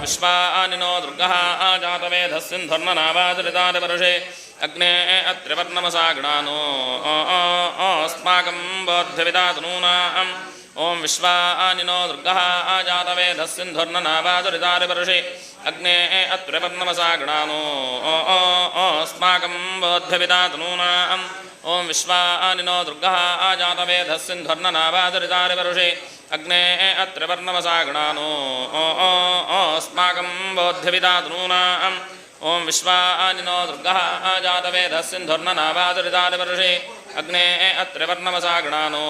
विश्वानिनो दुर्गः आजातवेधः सिन्धर्मनावादरितादिवर्षे अग्ने अत्रिवर्णमसागणानो अस्माकं बोध्यविदातनूनाम् ओम विश्वानिनो दुर्गः आजातवेधः सिन्धर्मनावादरितादिवर्षे अग्ने अत्रिवर्णमसागणानो अस्माकं बोध्यविदातनूनाम् ओम विश्वानिनो दुर्गः आजातवेधः सिन्धर्मनावादरितादिवर्षे अग्ने अत्रिवर्णमसागणानो अस्माकं बोध्यविदातनूनाम् ओम विश्वानिनो दुर्गः आजातवेधः सिन्धर्मनावादरितादिवर्षे अग्ने अत्रिवर्णमसागणानो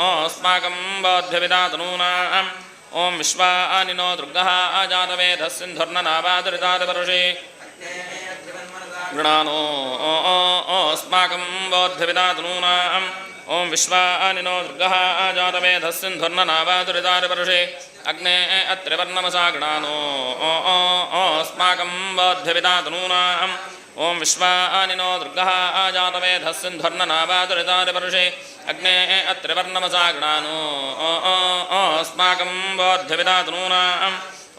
अस्माकं बोध्यविदातनूनाम् ओम विश्वानिनो दुर्गः आजातवेधः सिन्धर्मनावादरितादिवर्षे गृणानो अस्माकं बोध्यविदातनूनाम् ओम विश्वानिनो दुर्गः आजातवेधः सिन्धर्मनावादरितादिवर्षे अग्ने अत्रिवर्णमसागणानो अस्माकं बोध्यविदातनूनाम् ओम विश्वानिनो दुर्गः आजातवेधः सिन्धर्मनावादरितादिवर्षे अग्ने अत्रिवर्णमसागणानो अस्माकं बोध्यविदातनूनाम्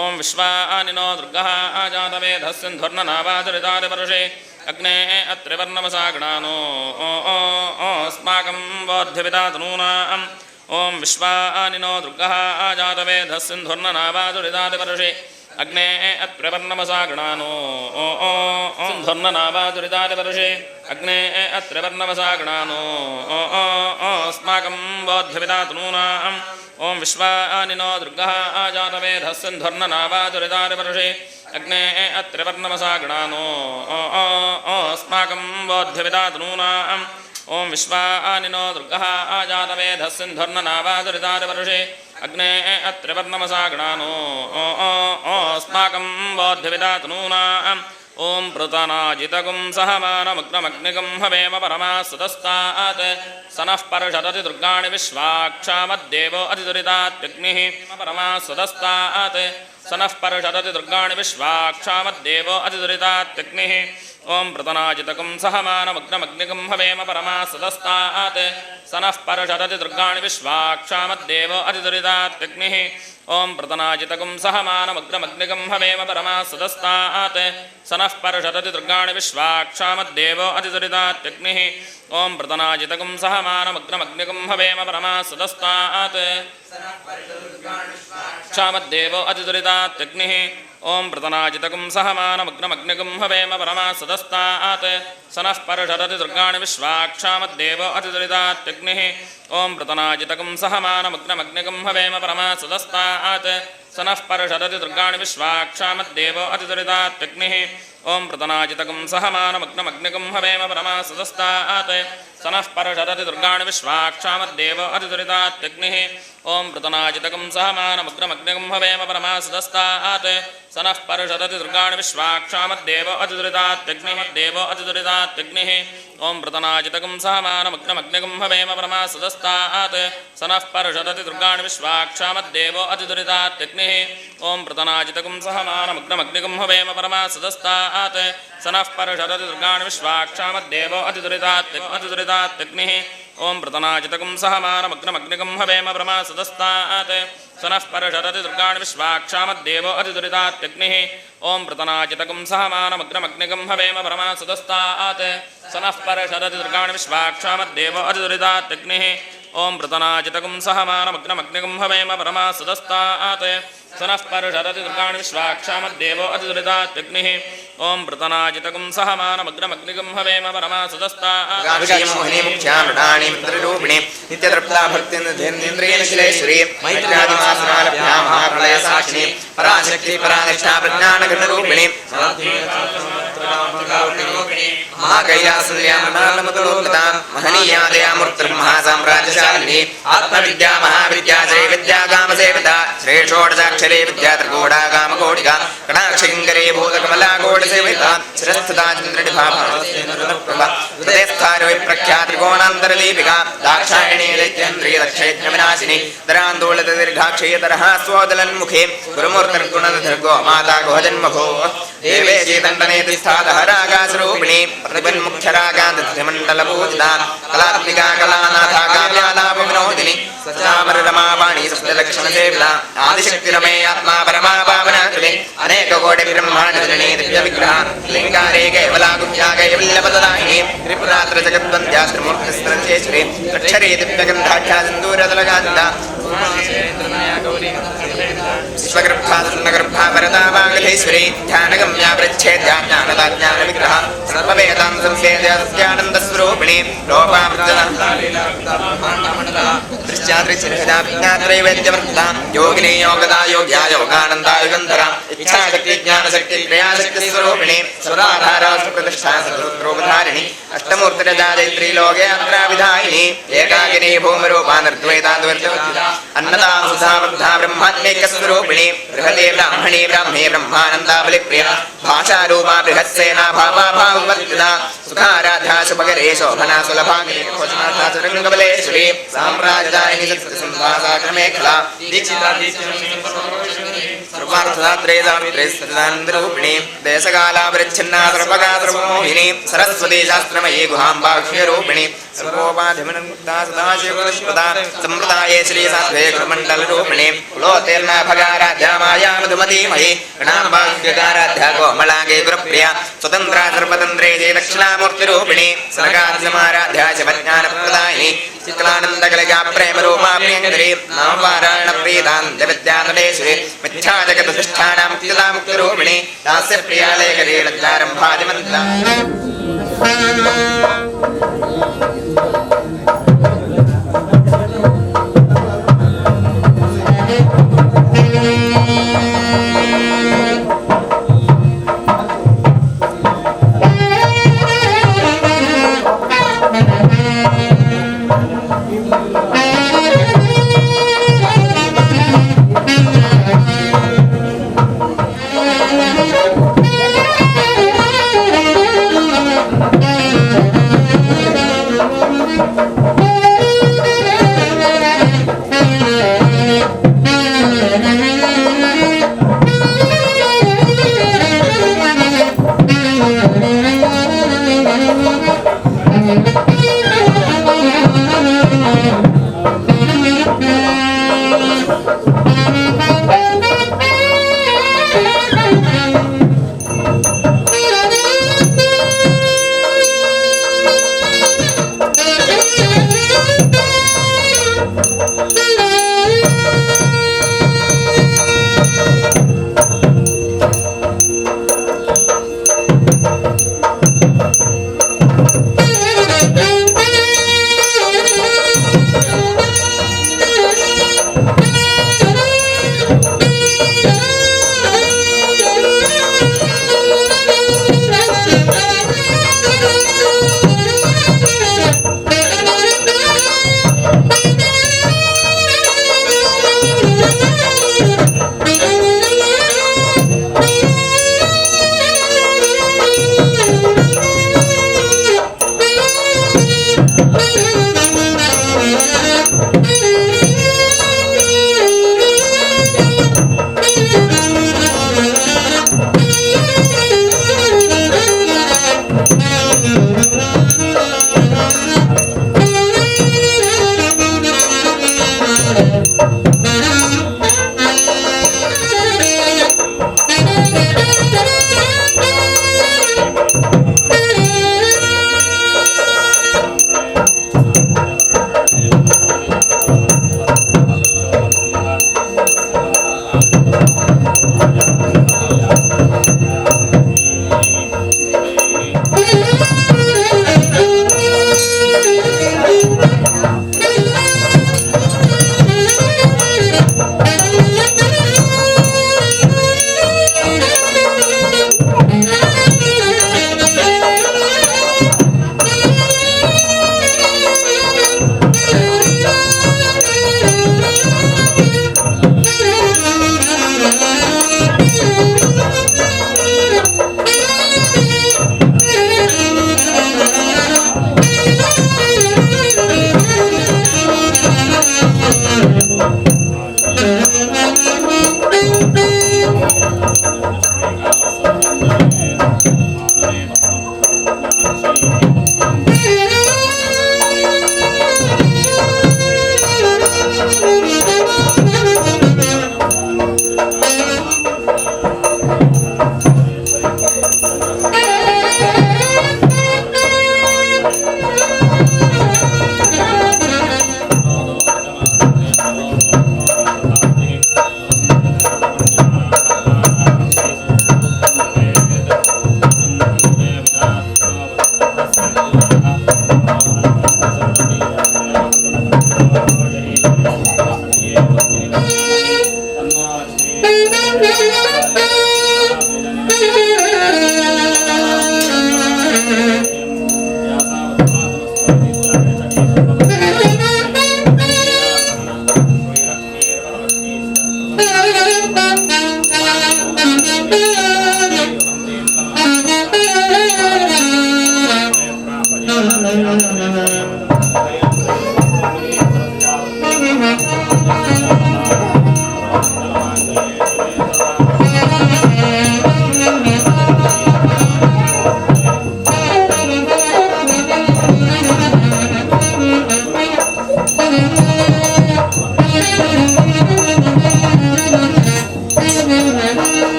ओम विश्वानिनो दुर्गः आजातवेधः सिन्धर्मनावादरितादिवर्षे अग्ने अत्रिवर्णमसागणानो अस्माकं बोध्यविदातनूनाम् ओम विश्वानिनो दुर्गः आजातवेधः सिन्धर्मनावादरितादिवर्षे अग्ने अत्रिवर्णमसागणानो सिन्धर्मनावादरितादिवर्षे अग्ने अत्रिवर्णमसागणानो अस्माकं बोध्यविदातनूनाम् ओम विश्वानिनो दुर्गः आजातवेधः सिन्धर्मनावादरितादिवर्षे अग्ने अत्रिवर्णमसागणानो अस्माकं बोध्यविदातनूनाम् ओम विश्वानिनो दुर्गः आजातवेधः सिन्धर्मनावादरितादिवर्षे अग्ने अत्रिवर्णमसागणानो अस्माकं बोध्यविदातनूनाम् ओम पृतनाजितगुं सहमानमग्नमग्निगं हवेम परमासुतस्तात् सनः पर्षदति दुर्गाणि विश्वाक्षामद्देवो अधिदुरितात्यग्निः परमासुतस्तात् सनः पर्षदति दुर्गाणि विश्वाक्षामद्देवो अधिदुरितात्यग्निः ओम पृतनाजितगुं सहमानमग्नमग्निगं हवेम परमासुतस्तात् सनः पर्षदति दुर्गाणि विश्वाक्षामद्देवो अधिदुरितात्यग्निः ओम पृतनाजितगुं सहमानमग्नमग्निगं हवेम परमासुतस्तात् सनः पर्षदति दुर्गाणि विश्वाक्षामद्देवो अधिदुरितात्यग्निः ओम पृतनाजितगुं सहमानमग्नमग्निगं हवेम परमासुतस्तात् क्षामद्देवो अधिदुरितात्यग्निः ओम पृतनाजितगुं सहमानमग्नमग्निगं हवेम परमासुतस्तात् सनः पर्षदति दुर्गाणि विश्वाक्षामद्देवो अधिदुरितात्यग्निः ओम पृतनाजितगुं सहमानमग्नमग्निगं हवेम परमासुतस्तात् सनः पर्षदति दुर्गाणि विश्वाक्षामद्देवो अधिदुरितात्यग्निः ओम पृतनाजितगुं सहमानमग्नमग्निगं हवेम परमासुतस्तात् सनः पर्षदति दुर्गाणि विश्वाक्षामद्देवो अधिदुरितात्यग्निः ओम पृतनाजितगुं सहमानमग्नमग्निगं हवेम परमासुतस्तात् सनः पर्षदति दुर्गाणि विश्वाक्षामद्देवो अधिदुरितात्यग्निः देवो अधिदुरितात्यग्निः ओम पृतनाजितगुं सहमानमग्नमग्निगं हवेम परमासुतस्तात् सनः पर्षदति दुर्गाणि विश्वाक्षामद्देवो अधिदुरितात्यग्निः ओम पृतनाजितगुं सहमानमग्नमग्निगं हवेम परमासुतस्तात् सनः पर्षदति दुर्गाणि विश्वाक्षामद्देवो अधिदुरितात्यग्निः ओम पृतनाजितगुं सहमानमग्नमग्निगं हवेम परमासुतस्तात् सनः पर्षदति दुर्गाणि विश्वाक्षामद्देवो अधिदुरितात्यग्निः ओम पृतनाजितगुं सहमानमग्नमग्निगं हवेम परमासुतस्तात् सनः पर्षदति दुर्गाणि विश्वाक्षामद्देवो अधिदुरितात्यग्निः ओम पृतनाजितगुं सहमानमग्नमग्निगं हवेम परमासुतस्तात् सनः पर्षदति दुर्गाणि विश्वाक्षामद्देवो अधिदुरितात्यग्निः ओम पृतनाजितगुं सहमानमग्नमग्निगं हवेम परमासुतस्तात् मोहिनी मुख्यामृणानि मित्ररूपिणी नित्यतृप्ता भक्तिन्द्रेन्द्रियेण शिलेश्वरी मैत्रादिमासनालभ्यां महाप्रलयसाक्षिणी पराशक्ति परानिष्ठा प्रज्ञानघनरूपिणी महाकैलासनिलयमण्डलमतुलोलता महनीया दयामूर्तिर्महासाम्राज्यशालिनी आत्मविद्या महाविद्या जय विद्या कामसेविता श्रेष्ठोडजाक्षरी विद्या त्रिकोटा कामकोटिका कटाक्षकिङ्करी भूतकमला कोटिसेविता शिरस्थिता चन्द्रनिभा हृदयस्थानो प्रख्यात त्रिकोणान्तरदीपिका दाक्षायणी दैत्येन्द्रिय दक्षयज्ञविनाशिनी दरान्दोलितदीर्घाक्षयतरः स्वोदलन्मुखे गुरुमूर्तिर्गुणधर्गो माता गोजन्मभो देवे चेतण्डनेति स्थातहराकाशरूपिणी स्वरूपिणी प्रतिपन्मुख्यरागान्धमण्डलपूजिता कलात्मिका कलानाथा काव्यालापविनोदिनी सचामररमावाणी सप्तलक्षणसेविता आदिशक्तिरमे आत्मा परमा पावना कृते अनेककोटिब्रह्माण्डजननी दिव्यविग्रहा लिङ्गारे केवलागुभ्या कैवल्यपददायिनी त्रिपुरात्रजगद्वन्द्याश्रमूर्तिस्त्रञ्चेश्वरी अक्षरे दिव्यगन्धाख्या सिन्दूरदलगान्धा विश्वगर्भा सुन्दगर्भा वरदा वागधेश्वरी ध्यानगम्या प्रच्छेद्या ज्ञानदा ज्ञानविग्रह सर्ववेदां संवेद्य सत्यानन्दस्वरूपिणी दृश्यादृश्यनिहिता विज्ञात्रैवेद्यवर्ता योगिनी योगदा योग्या योगानन्दा युगन्धरा इच्छाशक्ति ज्ञानशक्ति क्रियाशक्तिस्वरूपिणी सर्वाधारा सुप्रतिष्ठा सर्वरूपधारिणी अष्टमूर्तिरजा दैत्री लोके अत्राविधायिनी एकाकिनी भूमिरूपा निर्द्वैता द्वैतवद्विधा अन्नदा सुधा ब्रह्मात्मैकस्वरूपिणी बृहते ब्राह्मणी ब्राह्मे ब्रह्मानन्दा बलिप्रिया भाषारूपा बृहत्सेना भावा भाववर्तिता सुखाराध्या शुभकरे शोभना सुलभागे भोजनाथा चरङ्गबलेश्वरी साम्राज्यदायिनी सत्यसंवासाक्रमेखला दीक्षिता सर्वार्थदात्रे सावित्रे सदानन्दरूपिणी देशकालापरिच्छिन्ना सर्वगा सर्वमोहिनी सरस्वती शास्त्रमयी गुहाम्बाक्ष्यरूपिणी सर्वोपाधिमनमुक्ता सदाशिवप्रदा सम्प्रदाये श्रीसाध्वे गुरुमण्डलरूपिणी कुलोत्तीर्णा भगाराध्या माया मधुमतीमयी गणाम्बाक्यकाराध्या कोमलागे गुरुप्रिया स्वतन्त्रा सर्वतन्त्रे जय दक्षिणामूर्तिरूपिणी सरकार्यमाराध्या शिवज्ञानप्रदायिनी चिक्लानन्दकलया प्रेमरूपा प्रियङ्करी नामवारायणप्रीतान्त्यविद्यानलेश्वरी मिथ्या जगदधिष्ठानां मुक्तिरूपिणी दास्यप्रिया लेखरी लज्जारम्भादिमन्त्रा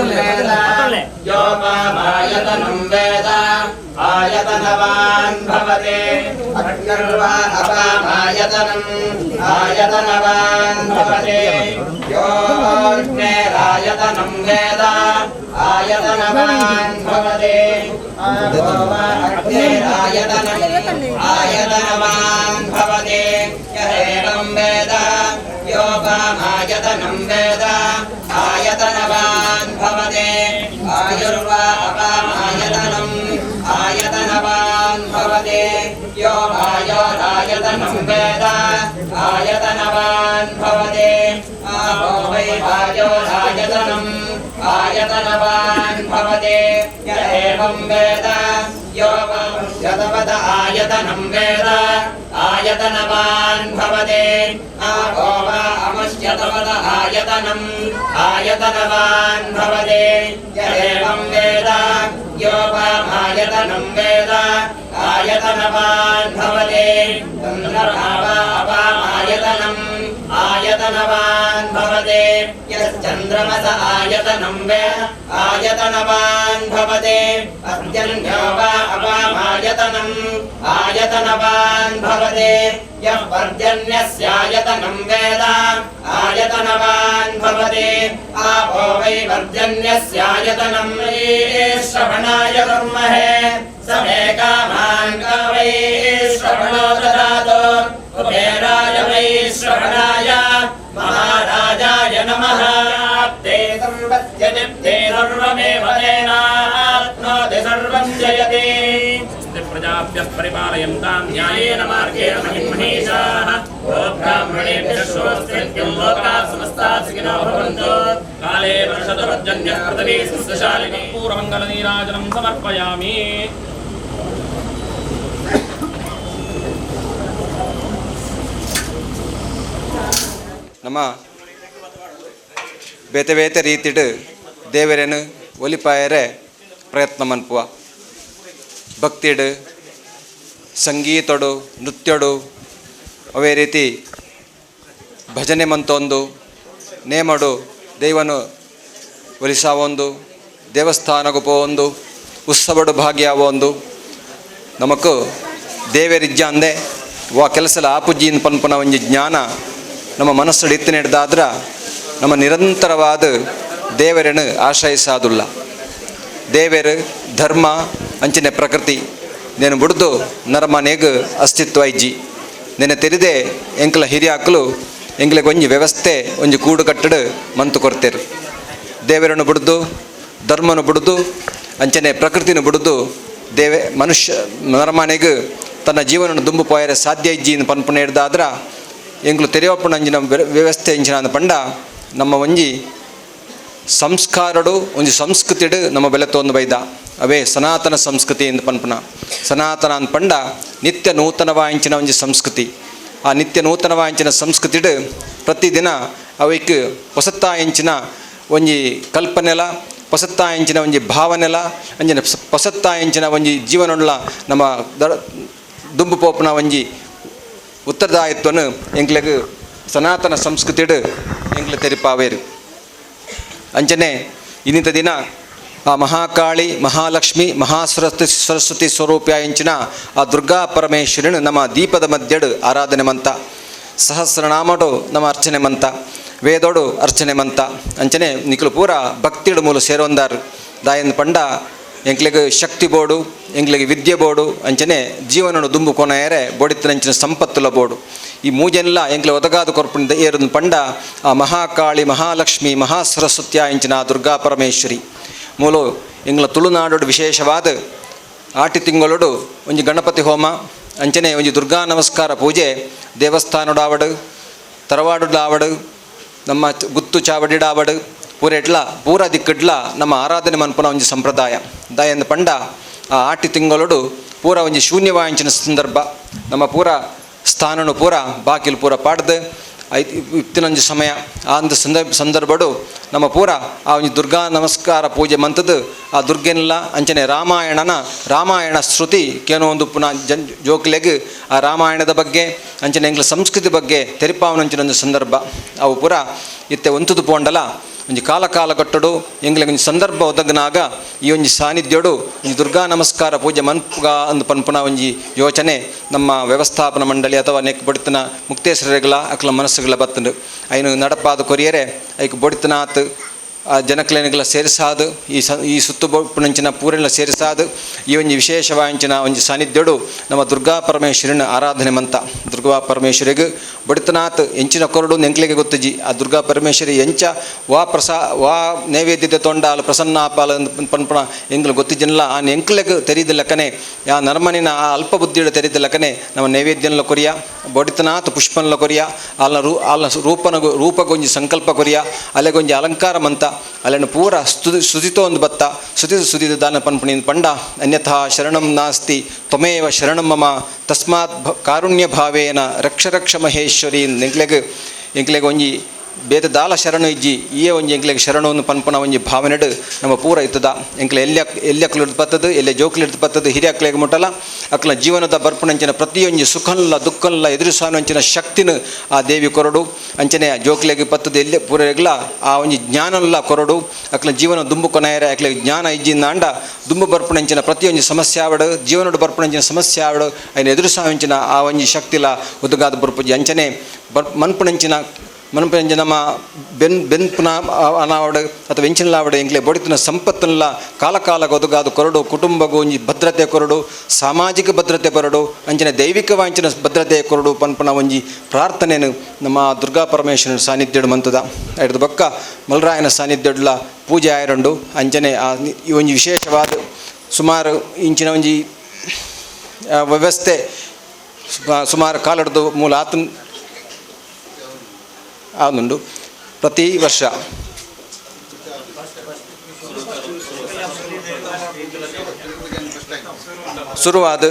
वेद योपामायतनं वेद आयतनवान् भवते अग्निर्वा अपामायतनम् आयतनवान् भवते योऽग्नेरायतनं वेद आयतनवान् भवते अग्निरायतनम् आयतनवान् भवते य एवं वेद योपामायतनं वेद आयतनवान् भवते आयुर्वा अपामायतनम् आयतनवान् भवते यो वायोरायतनं वेद आयतनवान् भवते आपो वै वायोरायतनम् आयतनवान् भवते य एवं वेद यो शतवद आयतनं वेद आयतनवान् भवते आपो वा अमश्यतवद आयतनम् आयतनवान् भवते य एवं वेद योपामायतनं वेद आयतनवान् भवते चन्द्रमावापामायतनम् आयतनवान् भवते यश्चन्द्रमस आयतनं वेद आयतनवान् भवते पर्जन्यो वा अपामायतनम् आयतनवान् भवते यः पर्जन्यस्यायतनं वेद आयतनवान् भवते आपो वै पर्जन्यस्यायतनं श्रवणाय कुर्महे समे कामान् वै श्रवणो ददातु कुबेराय वै श्रवणाय महाराजाय नमः ते संवत्स्यते सर्वमेव तेनाप्नोति सर्वं जयते प्रजाभ्यः परिपालयन्तां न्यायेन मार्गेण महिमहेशाः ओ ब्राह्मणेभ्यः श्रोत्रज्ञं लोकाः समस्ताः सुखिनो भवन्तु काले वर्षतु पर्जन्यः पृथिवी सस्यशालिनी पूर्वमङ्गलनीराजनं समर्पयामि ನಮ್ಮ ಬೇತೆ ಬೇತೆ ರೀತಿಡು ದೇವರೇನು ಒಲಿಪಾಯರೆ ಪ್ರಯತ್ನ ಮನ್ಪುವ ಭಕ್ತಿಡು ಸಂಗೀತಡು ನೃತ್ಯಡು ಅವೇ ರೀತಿ ಭಜನೆ ಮಂತೊಂದು ನೇಮಡು ದೈವನು ಒಲಿಸಾವೊಂದು ದೇವಸ್ಥಾನಗೂ ಪೋವೊಂದು ಉತ್ಸವಡು ಭಾಗಿಯಾವೊಂದು ನಮಕು ದೇವರಿಜ್ಜ ಅಂದೆ ವಾ ಕೆಲಸಲ ಆಪುಜ್ಜಿನ ಪನ್ಪುನ ಒಂಜಿ ಜ್ಞಾನ ನಮ್ಮ ಮನಸ್ಸು ಇತ್ತು ನಡೆದಾದ್ರ ನಮ್ಮ ನಿರಂತರವಾದ ದೇವರನ್ನು ಆಶ್ರಯಿಸಾದುಲ್ಲ ದೇವರು ಧರ್ಮ ಅಂಚಿನ ಪ್ರಕೃತಿ నేను ಬುಡ್ದು ನರಮನೆಗೆ ಅಸ್ತಿತ್ವ ಇಜ್ಜಿ ನೆನೆ ತೆರಿದೆ ಎಂಕಲ ಹಿರಿಯಾಕಲು ಎಂಗ್ಲಿಗೆ ಒಂಜಿ ವ್ಯವಸ್ಥೆ ಒಂಜಿ ಕೂಡು ಕಟ್ಟಡು ಮಂತು ಕೊಡ್ತೇರು ದೇವರನ್ನು ಬಿಡ್ದು ಧರ್ಮನು ಬಿಡ್ದು ಅಂಚನೆ ಪ್ರಕೃತಿನ ಬಿಡ್ದು ಮನುಷ್ಯ ನರಮನೆಗೆ ತನ್ನ ಜೀವನವನ್ನು ದುಂಬು ಪೋಯರೆ ಸಾಧ್ಯ ಇಜ್ಜಿ ಪನ್ಪುನ ಹಿಡ್ದಾದ್ರ ಎಂಗ್ಲು ತೆರೆಯೋಪುಣ ಅಂಜಿನ ವ್ಯವಸ್ಥೆ ಇಂಚಿನ ಪಂಡ ನಮ್ಮ ಒಂಜಿ ಸಂಸ್ಕಾರಡು ಒಂಜಿ ಸಂಸ್ಕೃತಿಡು ನಮ್ಮ ಬೆಲೆ ತೊಂದು ಬೈದ ಅವೇ ಸನಾತನ ಸಂಸ್ಕೃತಿ ಎಂದು ಪನ್ಪುನ ಸನಾತನ ಅಂತ ಪಂಡ ನಿತ್ಯ ನೂತನವಾಂಚಿನ ಒಂಜಿ ಸಂಸ್ಕೃತಿ ಆ ನಿತ್ಯ ನೂತನವಾಂಚಿನ ಸಂಸ್ಕೃತಿಡು ಪ್ರತಿದಿನ ಅವಕ್ಕೆ ಹೊಸತ್ತಾಯಂಚಿನ ಒಂಜಿ ಕಲ್ಪನೆಲ ಹೊಸತ್ತಾಯಂಚಿನ ಒಂಜಿ ಭಾವನೆಲ ಅಂಜಿನ ಹೊಸತ್ತಾಯಂಚಿನ ಒಂಜಿ ಜೀವನವುಳ್ಳ ನಮ್ಮ ದುಂಬು ಪೋಪುನ ಒಂಜಿ ಉತ್ತರದಾಯಿತ್ವನು ಎಂಗ್ಲಿಗೆ ಸನಾತನ ಸಂಸ್ಕೃತಿಡು ಎಂಗ್ಲು ತೆರಿಪಾವೇರು ಅಂಚನೆ ಇನ್ನಿತ ದಿನ ಆ ಮಹಾಕಾಳಿ ಮಹಾಲಕ್ಷ್ಮಿ ಸರಸ್ವತಿ ಸ್ವರೂಪಿಯಾಯಿಂಚಿನ ಆ ದುರ್ಗಾ ಪರಮೇಶ್ವರಿನ ನಮ್ಮ ದೀಪದ ಮಧ್ಯಡು ಆರಾಧನೆ ಮಂತ ಸಹಸ್ರನಾಮಡು ನಮ್ಮ ಅರ್ಚನೆ ಮಂತ ವೇದೋಡು ಅರ್ಚನೆ ಮಂತ ಅಂಚನೆ ನಿಖಲು ಪೂರ ಭಕ್ತಿಡು ಮೂಲ ಸೇರೊಂದಾರು ದಾಯಂದು ಪಂಡ ಎಂಕ್ಲಿಗೆ ಶಕ್ತಿ ಬೋಡು ಎಂಕ್ಲಿಗೆ ವಿದ್ಯೆ ಬೋಡು ಅಂಚನೆ ಜೀವನನು ದುಂಬು ಕೊನೆಯರೆ ಬೋಡಿತ್ತನಂಚಿನ ಸಂಪತ್ತುಲ ಬೋಡು ಈ ಮೂಜೆಲ್ಲ ಎಂಕ್ಲೆ ಒದಗಾದ ಕೊರ್ಪುಣಿಂದ ಏರುದು ಪಂಡ ಆ ಮಹಾಕಾಳಿ ಮಹಾಲಕ್ಷ್ಮಿ ಮಹಾಸರಸ್ವತ್ಯ ಇಂಚಿನ ದುರ್ಗಾ ಪರಮೇಶ್ವರಿ ಮೂಲು ಎಂಗ್ಲ ತುಳುನಾಡು ವಿಶೇಷವಾದ ಆಟಿ ತಿಂಗಳೊಡು ಒಂಜಿ ಗಣಪತಿ ಹೋಮ ಅಂಚನೆ ಒಂಜಿ ದುರ್ಗಾ ನಮಸ್ಕಾರ ಪೂಜೆ ದೇವಸ್ಥಾನಡಾವಡು ತರವಾಡುಡಾವಡು ನಮ್ಮ ಗುತ್ತು ಚಾವಡಿಡಾವಡು ಪೂರೆಡ್ಲ ಪೂರ ದಿಕ್ಕಡ್ಲ ನಮ್ಮ ಆರಾಧನೆ ಮನ್ಪುನ ಒಂಜಿ ಸಂಪ್ರದಾಯ ದಾಯಂದು ಪಂಡ ಆ ಆಟಿ ತಿಂಗಳೊಡು ಪೂರ ಒಂಜಿ ಶೂನ್ಯವಾಂಚಿನ ಸಂದರ್ಭ ನಮ್ಮ ಪೂರ ಸ್ಥಾನನು ಪೂರ ಬಾಕಿಲು ಪೂರ ಪಾಡ್ದು ಇತ್ತಿನೊಂಜಿ ಸಮಯ ಆ ಒಂದು ಸಂದರ್ಭಡು ನಮ್ಮ ಪೂರ ಆ ಒಂಜಿ ದುರ್ಗಾ ನಮಸ್ಕಾರ ಪೂಜೆ ಮಂತದ್ದು ಆ ದುರ್ಗೆನೆಲ್ಲ ಅಂಚನೆ ರಾಮಾಯಣ ಶ್ರುತಿ ಕೇನೋ ಒಂದು ಪುನಃ ಜೋಕ್ಲೆಗ್ ಆ ರಾಮಾಯಣದ ಬಗ್ಗೆ ಅಂಚನೆ ಎಂಗ್ಲ ಸಂಸ್ಕೃತಿ ಬಗ್ಗೆ ತೆರಿಪಾವನಂಚಿನೊಂದು ಸಂದರ್ಭ ಅವು ಪೂರ ಇತ್ತೆ ಒಂತುದು ಪೋಂಡಲ ಒಂಜಿ ಕಾಲ ಗಟ್ಟಡು ಎಂಗ್ಲಿಗೆ ಒಂಜಿ ಸಂದರ್ಭ ಒದಗಿನಾಗ ಈ ಒಂಜಿ ಸಾನ್ನಿಧ್ಯಡು ಒಂಜಿ ದುರ್ಗಾ ನಮಸ್ಕಾರ ಪೂಜೆ ಮನ್ಪುಗ ಅಂದು ಪನ್ಪುನ ಒಂಜಿ ಯೋಚನೆ ನಮ್ಮ ವ್ಯವಸ್ಥಾಪನಾ ಮಂಡಳಿ ಅಥವಾ ನೆಕ್ ಬೊಡಿತನ ಮುಕ್ತೇಶ್ವರಗಳ ಅಕ್ಲ ಮನಸ್ಸುಗಳ ಬತ್ತಂಡು ಐನು ನಡಪಾದ ಕೊರಿಯರೆ ಐಕ್ ಬೊಡಿತನಾತ್ ಆ ಜನಕ್ಲೇನಿಗಳ ಸೇರಿಸಾದು ಈ ಸುತ್ತುಬೊಪ್ಪುನಂಚಿನ ಪೂರೆಲ್ಲ ಸೇರಿಸಾದು ಈ ಒಂಜಿ ವಿಶೇಷವಾಂಚಿನ ಒಂಜಿ ಸಾನ್ನಿಧ್ಯಡು ನಮ್ಮ ದುರ್ಗಾ ಪರಮೇಶ್ವರಿನ ಆರಾಧನೆ ಮಂತ ದುರ್ಗಾ ಪರಮೇಶ್ವರಿಗೆ ಬಡಿತನಾಥ್ ಎಂಚಿನ ಕೊರಡು ಎಂಕ್ಲೆಗೆ ಗೊತ್ತಜಿ ಆ ದುರ್ಗಾ ಪರಮೇಶ್ವರಿ ಎಂಚ ವಾ ನೈವೇದ್ಯತೆ ತೊಂಡ ಅಲ್ಲ ಪ್ರಸನ್ನ ಆಪಾಲ ಪನ್ಪಣ ಎಂಗ್ಲು ಗೊತ್ತಿಜನಲ್ಲ ಆ ಎಂಕ್ಲೆಗೆ ತೆರೀದ ಲೆಕ್ಕನೆ ಆ ನರ್ಮನಿನ ಆ ಅಲ್ಪ ಬುದ್ಧಿയുടെ ತೆರೀದ ಲೆಕ್ಕನೆ ನಮ್ಮ ನೈವೇದ್ಯನಲ ಕೊರಿಯ ಬಡಿತನಾಥ್ ಪುಷ್ಪನಲ ಕೊರಿಯ ಅಲ್ಲ ರೂಪಗೊಂಜಿ ಸಂಕಲ್ಪ ಕೊರಿಯ ಅಲೆಗೊಂಜಿ ಅಲಂಕಾರ ಮಂತ ಅಲ್ಲನ್ನು ಪೂರ ಸುದಿತೋ ಒಂದು ಬತ್ತ ಸುದಿದ ದಾನ ಪನ್ಪುಣಿನ ಪಂಡ ಅನ್ಯಥಾ ಶರಣಂ ನಾಸ್ತಿ ತ್ವಮೇವ ಶರಣಂ ಮಮ ತಸ್ಮಾತ್ ಕಾರುಣ್ಯ ಭಾವೇನ ರಕ್ಷ ಮಹೇಶ್ವರಿ ಎಂಕ್ಲೆಗೆ ಒಂಜಿ ಬೇದ ದಾಲ ಶರಣು ಇಜ್ಜಿ ಈಯೇ ಒಂಜಿ ಎಂಕ್ಲೆಗೆ ಶರಣವನ್ನು ಪನ್ಪುನ ಒಂಜಿ ಭಾವನೆಡು ನಮ್ಮ ಪೂರ ಇತ್ತದ ಎಂಕ್ಲೆ ಎಲ್ಯಕ್ಲು ಹಿಡ್ದು ಪತ್ತದು ಎಲ್ಲೆ ಜೋಕ್ಲು ಹಿಡ್ದು ಪತ್ತದು ಹಿರಿಯಕ್ಲೆಗೆ ಮುಟ್ಟಲ್ಲ ಅಕ್ಲ ಜೀವನದ ಬರ್ಪುಣಂಚಿನ ಪ್ರತಿಯೊಂಜಿ ಸುಖನ್ಲ ದುಃಖನ್ಲ ಎದುರಿಸುವಂಚಿನ ಶಕ್ತಿನ ಆ ದೇವಿ ಕೊರಡು ಅಂಚನೆ ಜೋಕ್ಲೆಗೆ ಪತ್ತದು ಎಲ್ಲೆ ಪೂರೆಗ್ಲ ಆ ಒಂಜಿ ಜ್ಞಾನಲ್ಲ ಕೊರಡು ಅಕ್ಲ ಜೀವನ ದುಂಬು ಕೊನೆಯರ ಅಕ್ಲೆಗೆ ಜ್ಞಾನ ಇಜ್ಜಿಂದ ಅಂಡ ದುಂಬು ಬರ್ಪುಣಂಚಿನ ಪ್ರತಿಯೊಂಜಿ ಸಮಸ್ಯೆ ಆವಡು ಜೀವನಡು ಬರ್ಪುಣಂಚಿನ ಸಮಸ್ಯೆ ಆವಡು ಐನ ಎದುರಿಸುವಂಚಿನ ಆ ಒಂಜಿ ಶಕ್ತಿಲ ಒದಗಾದ ಬರ್ಪುಜಿ ಅಂಚನೆ ಮನ್ಪುಣಂಚಿನ ನಮ್ಮ ಬೆನ್ಪುನ ಅನಾವಡು ಅಥವಾ ಎಂಚಿನಲಾವಡು ಎಂಕ್ಲೆ ಬೊಡಿತಿನ ಸಂಪತ್ತನ್ಲ ಕಾಲ ಒದಗಾದು ಕೊರಡು ಕುಟುಂಬಗೂ ಒಂಜಿ ಭದ್ರತೆ ಕೊರಡು ಸಾಮಾಜಿಕ ಭದ್ರತೆ ಕೊರಡು ಅಂಚಿನ ದೈವಿಕ ವಾಂಚಿನ ಭದ್ರತೆ ಕೊರಡು ಪನ್ಪುನ ಒಂಜಿ ಪ್ರಾರ್ಥನೆಯನ್ನು ನಮ್ಮ ದುರ್ಗಾ ಪರಮೇಶ್ವರನ ಸಾನ್ನಿಧ್ಯಡು ಮಂತದ ಹಿಡ್ದು ಬೊಕ್ಕ ಮಲ್ರಾಯನ ಸಾನ್ನಿಧ್ಯಡ್ಲ ಪೂಜೆ ಆಯರಂಡು ಅಂಚನೆ ಈ ಒಂಜಿ ವಿಶೇಷವಾದ ಸುಮಾರು ಇಂಚಿನ ಒಂಜಿ ವ್ಯವಸ್ಥೆ ಸುಮಾರು ಕಾಲಡ್ದು ಮೂಲ ಆತನ ಆದುಂಡು ಪ್ರತಿ ವರ್ಷ ಶುರುವಾದ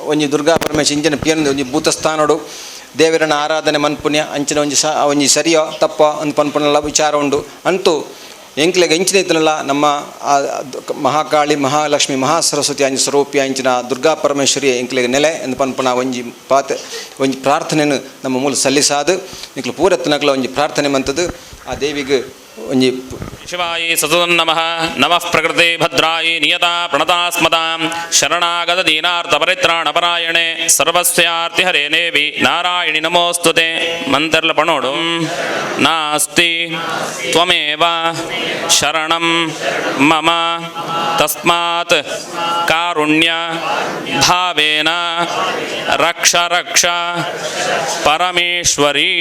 ಒಂಜಿ ದುರ್ಗಾ ಪರಮೇಶ್ವರಿ ಇಂಚಿನ ಪಿಯನ್ ಒಂಜಿ ಭೂತಸ್ಥಾನಡು ದೇವರನ ಆರಾಧನೆ ಮನ್ಪುಣ್ಯ ಅಂಚಿನ ಒಂಜಿ ಸರಿಯೋ ತಪ್ಪ ಅಂದು ಪನ್ಪುನಲ್ಲ ವಿಚಾರ ಉಂಡು ಅಂತೂ ಎಂಕ್ಲೆಗೆ ಎಂಚಿನ ಇತ್ತನಲ್ಲ ನಮ್ಮ ಮಹಾಕಾಳಿ ಮಹಾಲಕ್ಷ್ಮಿ ಮಹಾಸರಸ್ವತಿ ಅಂಚ ಸ್ವರೂಪಿ ಅಂಚಿನ ದುರ್ಗಾ ಪರಮೇಶ್ವರಿ ಎಂಕ್ಲೆಗೆ ನೆಲೆ ಎಂದು ಪನ್ಪುನ ಒಂಜಿ ಪ್ರಾರ್ಥನೆಯನ್ನು ನಮ್ಮ ಮೂಲ ಸಲ್ಲಿಸಾದು ಎಂಕ್ಲು ಪೂರತ್ನಕ್ಲ ಒಂಜಿ ಪ್ರಾರ್ಥನೆ ಮಂತದ್ದು ಆ ದೇವಿಗೆ ಒಂಜಿ ಶಿವಾಯಿ ಸತತನ್ನಮಃ ನಮಃ ಪ್ರಕೃತಿ ಭದ್ರಾಯಿ ನಿಯತಾ ಪ್ರಣತಾಸ್ಮತಾಂ ಶರಣಾಗತ ದೀನಾರ್ಥ ಪರಿತ್ರಾಣ ಪರಾಯಣೆ ಸರ್ವಸ್ಯಾರ್ತಿ ಹರೇ ದೇವಿ ನಾರಾಯಣಿ ನಮೋಸ್ತುತೆ ಮಂತ್ರಲ ಪಣೋಡು ನಾಸ್ತಿ ತ್ವಮೇವ ಶರಣಂ ಮಮ ತಸ್ಮಾತ್ ಕಾರುಣ್ಯ ಭಾವೇನ ರಕ್ಷ ಪರಮೇಶ್ವರಿ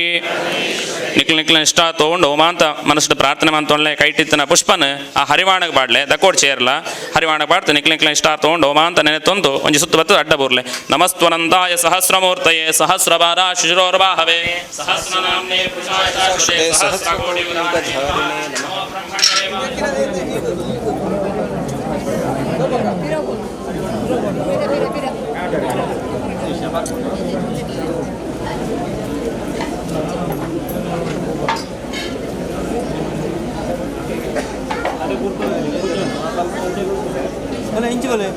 ನಿಕ್ಲ ಇಷ್ಟ ತೊಗೊಂಡು ಮಾಂತ ಮನಸ್ಸು ಪ್ರಾರ್ಥನೆ ಮಂತೊಳ್ಳೆ ಕೈಟಿತ್ತನ ಪುಷ್ಪನ ಆ ಹರಿವಾಣಕ್ಕೆ ಬಾಡ್ಲೆ ದಕ್ಕೋಡ್ ಚೇರ್ಲ ಹರಿವಾಣಕ್ಕೆ ಬಾಡ್ತು ನಿಕ್ಲ ಇಷ್ಟ ತೊಗೊಂಡು ಮಾಂತ ನೆನೆ ತೊಂದು ಒಂಜಿ ಸುತ್ತು ಬತ್ತು ಅಡ್ಡ ಬೂರ್ಲೆ ನಮಸ್ತ್ವನಂತಾಯ ಸಹಸ್ರಮೂರ್ತಯೇ ಸಹಸ್ರಪಾದ ಶಿಶುರೋರ್ವಾಹವೇ ಸಹಸ್ರನಾಮ್ನೇ ಪುರುಷಾಯ ಶಾಶ್ವತೆ ಸಹಸ್ರಕೋಟಿ इंच बोले